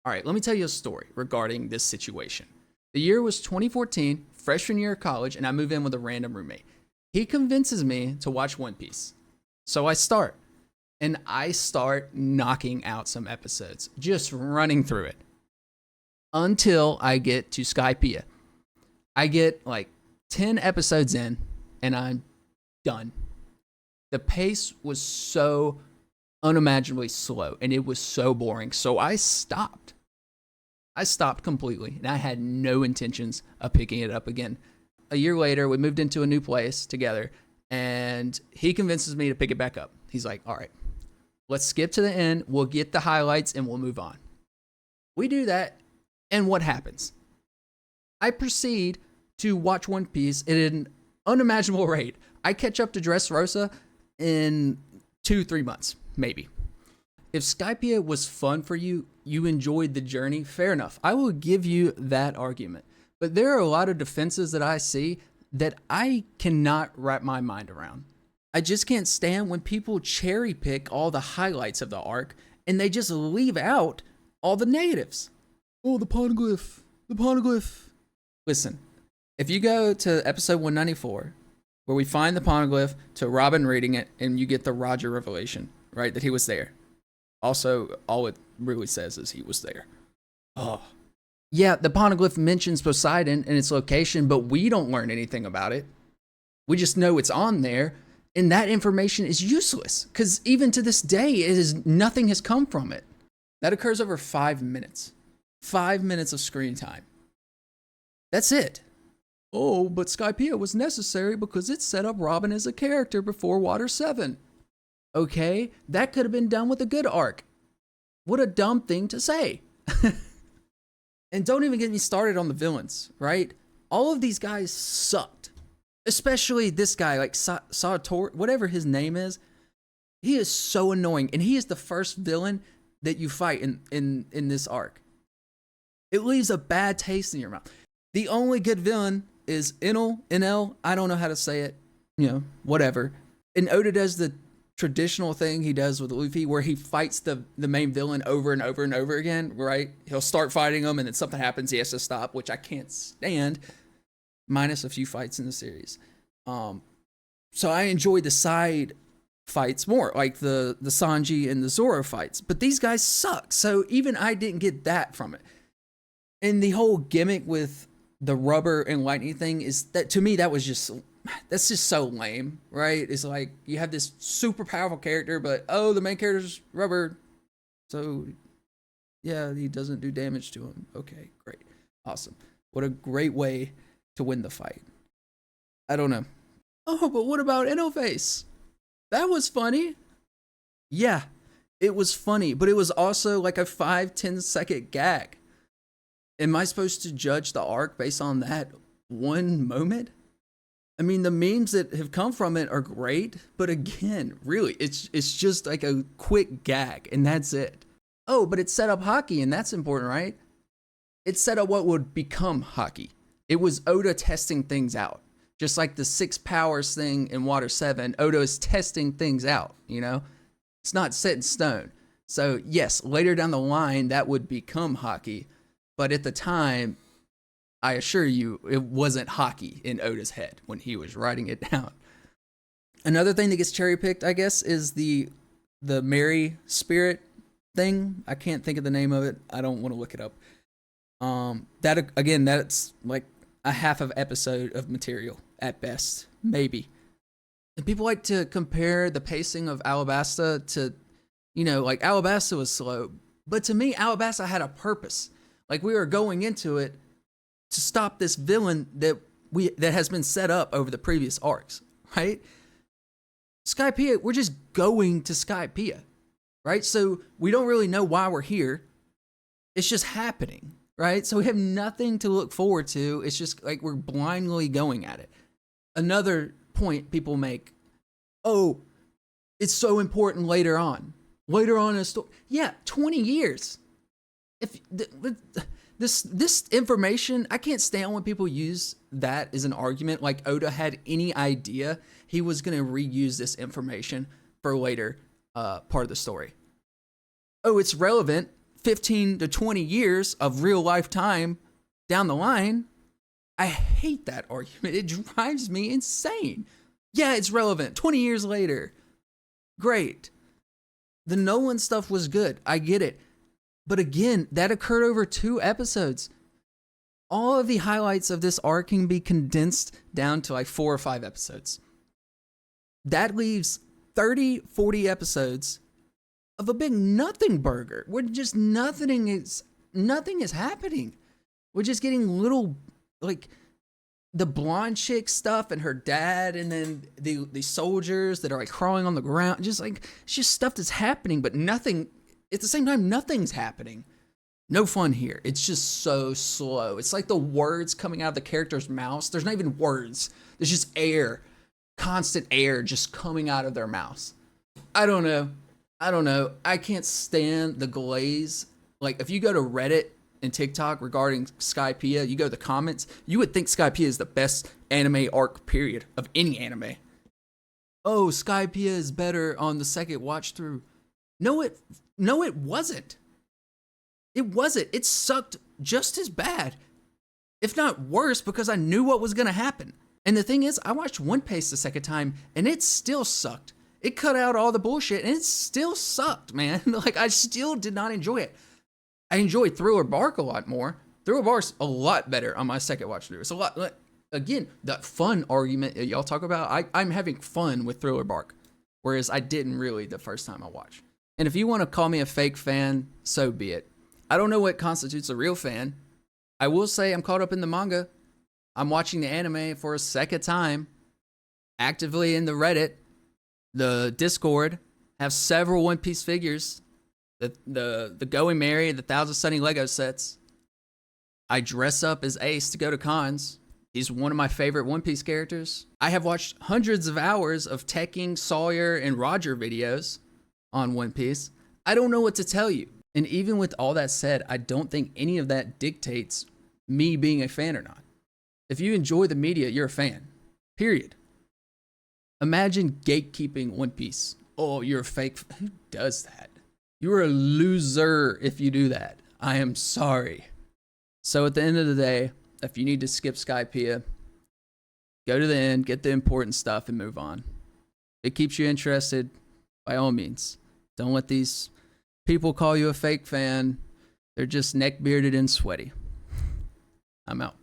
All right, let me tell you a story regarding this situation. The year was 2014, freshman year of college, and I move in with a random roommate. He convinces me to watch One Piece. So I start, and I start knocking out some episodes, just running through it until I get to Skypiea. I get like 10 episodes in, and I'm done. The pace was so unimaginably slow, and it was so boring. So I stopped. I stopped completely, and I had no intentions of picking it up again. A year later, we moved into a new place together, and he convinces me to pick it back up. He's like, all right, let's skip to the end. We'll get the highlights, and we'll move on. We do that, and what happens? I proceed to watch One Piece at an unimaginable rate. I catch up to Dressrosa in 2-3 months, maybe. If Skypiea was fun for you, you enjoyed the journey, fair enough. I will give you that argument. But there are a lot of defenses that I see that I cannot wrap my mind around. I just can't stand when people cherry pick all the highlights of the arc and they just leave out all the negatives. Oh, the poneglyph. The poneglyph. Listen, if you go to episode 194, where we find the poneglyph, to Robin reading it, and you get the Roger revelation, right, that he was there. Also, all it really says is he was there. Oh. Yeah, the poneglyph mentions Poseidon and its location, but we don't learn anything about it. We just know it's on there, and that information is useless, because even to this day, nothing has come from it. That occurs over 5 minutes. 5 minutes of screen time. That's it. Oh, but Skypiea was necessary because it set up Robin as a character before Water 7. Okay, that could have been done with a good arc. What a dumb thing to say. And don't even get me started on the villains, right? All of these guys sucked. Especially this guy, like Sator, whatever his name is. He is so annoying, and he is the first villain that you fight in this arc. It leaves a bad taste in your mouth. The only good villain is Enel, I don't know how to say it, whatever. And Oda does the traditional thing he does with Luffy, where he fights the main villain over and over and over again, right? He'll start fighting him, and then something happens, he has to stop, which I can't stand, minus a few fights in the series. So I enjoy the side fights more, like the Sanji and the Zoro fights. But these guys suck, so even I didn't get that from it. And the whole gimmick with the rubber and lightning thing is that, to me, that's just so lame, right? It's like you have this super powerful character, but the main character's rubber, so yeah, he doesn't do damage to him. Okay, great, awesome. What a great way to win the fight. I don't know. Oh, but what about Enelface? That was funny. Yeah, it was funny, but it was also like a 5-10 second gag. Am I supposed to judge the arc based on that one moment? I mean, the memes that have come from it are great, but again, really, it's just like a quick gag, and that's it. Oh, but it set up hockey, and that's important, right? It set up what would become hockey. It was Oda testing things out. Just like the 6 powers thing in Water 7, Oda is testing things out, It's not set in stone. So, yes, later down the line, that would become hockey. But at the time, I assure you, it wasn't hockey in Oda's head when he was writing it down. Another thing that gets cherry-picked, I guess, is the Mary Spirit thing. I can't think of the name of it. I don't want to look it up. That's like a half of episode of material at best, maybe. And people like to compare the pacing of Alabasta to, like Alabasta was slow. But to me, Alabasta had a purpose. Like, we were going into it to stop this villain that has been set up over the previous arcs, right? Skypiea, we're just going to Skypiea, right? So we don't really know why we're here. It's just happening, right? So we have nothing to look forward to. It's just like we're blindly going at it. Another point people make, oh, it's so important later on. Later on in a story. Yeah, 20 years. If this information, I can't stand when people use that as an argument, like Oda had any idea he was going to reuse this information for later part of the story. Oh, it's relevant 15 to 20 years of real life time down the line. I hate that argument. It drives me insane. Yeah, it's relevant. 20 years later. Great. The Nolan stuff was good. I get it. But again, that occurred over 2 episodes. All of the highlights of this arc can be condensed down to like 4 or 5 episodes. That leaves 30, 40 episodes of a big nothing burger where just nothing is happening. We're just getting little, like, the blonde chick stuff and her dad, and then the soldiers that are like crawling on the ground. Just like, it's just stuff that's happening, but nothing, at the same time, nothing's happening. No fun here. It's just so slow. It's like the words coming out of the character's mouths. There's not even words. There's just air. Constant air just coming out of their mouths. I don't know. I can't stand the glaze. Like, if you go to Reddit and TikTok regarding Skypiea, you go to the comments, you would think Skypiea is the best anime arc, period, of any anime. Oh, Skypiea is better on the second watch through. No, it wasn't. It wasn't. It sucked just as bad, if not worse, because I knew what was going to happen. And the thing is, I watched One Piece the second time, and it still sucked. It cut out all the bullshit, and it still sucked, man. Like, I still did not enjoy it. I enjoyed Thriller Bark a lot more. Thriller Bark's a lot better on my second watch through. It's a lot, again, that fun argument that y'all talk about, I'm having fun with Thriller Bark, whereas I didn't really the first time I watched. And if you want to call me a fake fan, so be it. I don't know what constitutes a real fan. I will say I'm caught up in the manga. I'm watching the anime for a second time. Actively in the Reddit, the Discord, have several One Piece figures. The Going Merry, the Thousand Sunny Lego sets. I dress up as Ace to go to cons. He's one of my favorite One Piece characters. I have watched hundreds of hours of Tekking, Sawyer, and Roger videos on One Piece. I don't know what to tell you. And even with all that said, I don't think any of that dictates me being a fan or not. If you enjoy the media, you're a fan. Period. Imagine gatekeeping One Piece. Oh, you're a fake. Who does that? You're a loser if you do that. I am sorry. So at the end of the day, if you need to skip Skypiea, go to the end, get the important stuff, and move on. If it keeps you interested, by all means. Don't let these people call you a fake fan. They're just neck bearded and sweaty. I'm out.